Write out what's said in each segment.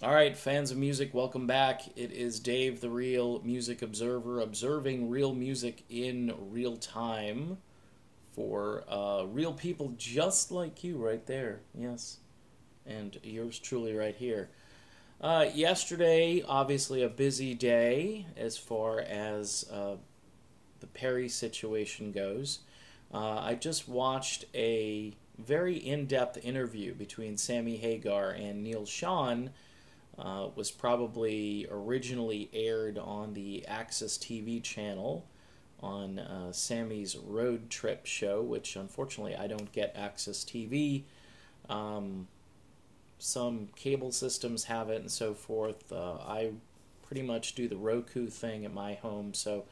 All right, fans of music, welcome back. It is Dave, the Real Music Observer, observing real music in real time for real people just like you right there. Yes, and yours truly right here. Yesterday, obviously a busy day as far as the Perry situation goes. I just watched a very in-depth interview between Sammy Hagar and Neal Schon. Was probably originally aired on the AXS TV channel on Sammy's road trip show, which unfortunately I don't get AXS TV. Um, some cable systems have it and so forth. I pretty much do the Roku thing at my home, so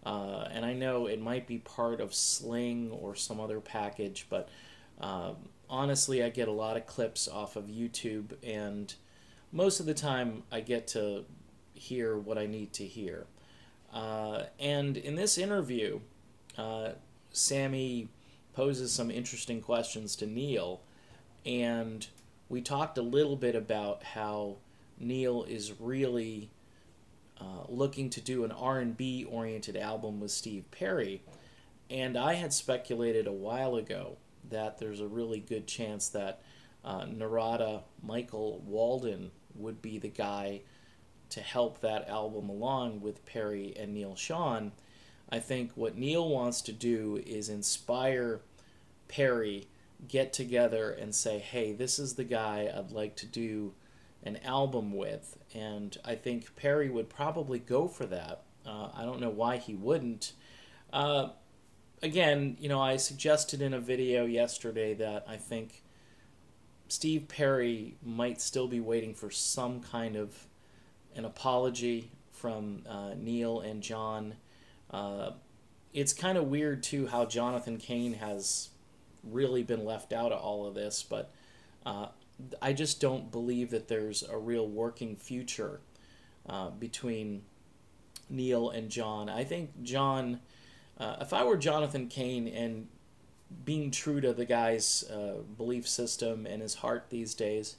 and I know it might be part of Sling or some other package, but honestly, I get a lot of clips off of YouTube, and most of the time I get to hear what I need to hear. And in this interview, uh, Sammy poses some interesting questions to Neal, and we talked a little bit about how Neal is really looking to do an R&B oriented album with Steve Perry, and I had speculated a while ago that there's a really good chance that Narada Michael Walden would be the guy to help that album along with Perry and Neal Schon. I think what Neal wants to do is inspire Perry, get together and say, hey, this is the guy I'd like to do an album with. And I think Perry would probably go for that. I don't know why he wouldn't. Uh, Again, I suggested in a video yesterday that I think Steve Perry might still be waiting for some kind of an apology from Neal and John. Uh, it's kind of weird, too, how Jonathan Cain has really been left out of all of this, but uh, I just don't believe that there's a real working future between Neal and John. I think John, if I were Jonathan Cain and being true to the guy's belief system and his heart these days,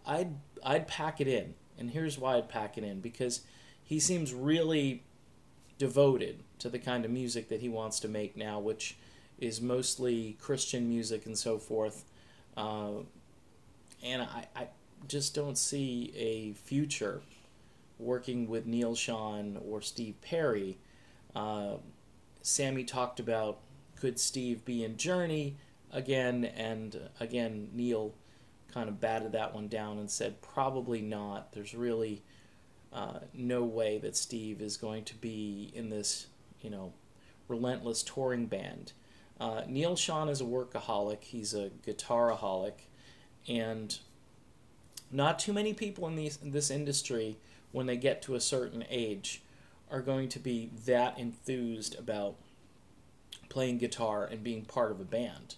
I'd pack it in. And here's why I'd pack it in: because he seems really devoted to the kind of music that he wants to make now, which is mostly Christian music and so forth. Uh, and I just don't see a future working with Neal Schon or Steve Perry. Uh, Sammy talked about, could Steve be in Journey again, and again Neal kind of batted that one down and said probably not. There's really no way that Steve is going to be in this, relentless touring band. Neal Schon is a workaholic. He's a guitaraholic, and not too many people in this industry, when they get to a certain age, are going to be that enthused about playing guitar and being part of a band.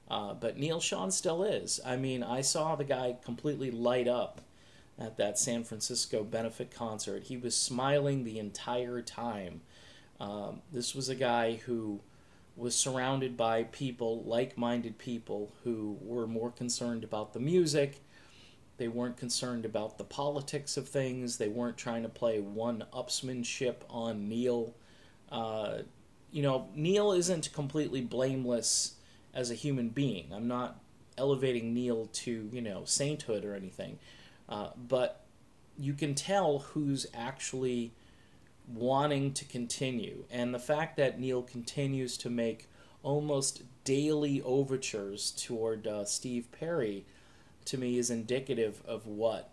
But Neal Schon still is. I mean, I saw the guy completely light up at that San Francisco benefit concert. He was smiling the entire time. This was a guy who was surrounded by people, like-minded people, who were more concerned about the music. They weren't concerned about the politics of things. They weren't trying to play one-upsmanship on Neal. Uh, Neal isn't completely blameless as a human being. I'm not elevating Neal to, sainthood or anything. But you can tell who's actually wanting to continue. And the fact that Neal continues to make almost daily overtures toward Steve Perry, to me, is indicative of what,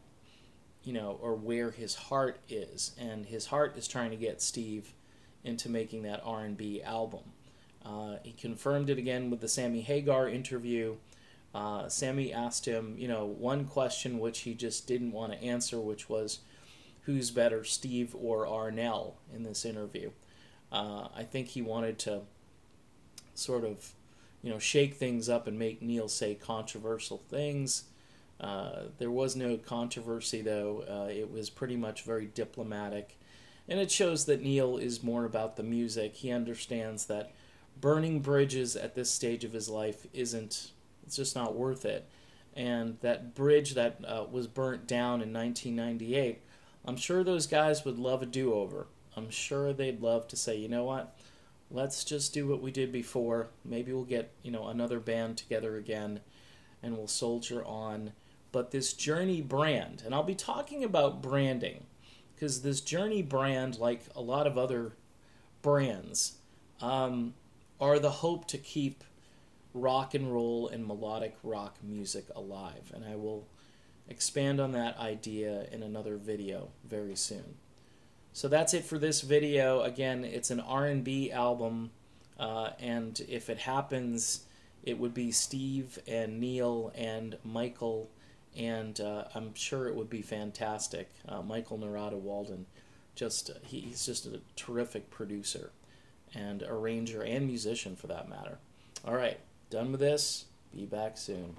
or where his heart is. And his heart is trying to get Steve into making that R&B album. He confirmed it again with the Sammy Hagar interview. Sammy asked him, one question which he just didn't want to answer, which was, who's better, Steve or Arnell, in this interview. I think he wanted to sort of, shake things up and make Neal say controversial things. There was no controversy, though. It was pretty much very diplomatic. And it shows that Neal is more about the music. He understands that burning bridges at this stage of his life it's just not worth it. and that bridge that was burnt down in 1998, I'm sure those guys would love a do-over. I'm sure they'd love to say, you know what, let's just do what we did before. Maybe we'll get, another band together again, and we'll soldier on. But this Journey brand, and I'll be talking about branding, because this Journey brand, like a lot of other brands, are the hope to keep rock and roll and melodic rock music alive. And I will expand on that idea in another video very soon. So that's it for this video. Again, it's an R&B album, and if it happens, it would be Steve and Neal and Michael, and I'm sure it would be fantastic. Michael Narada Walden, he's just a terrific producer and arranger and musician for that matter. All right, done with this. Be back soon.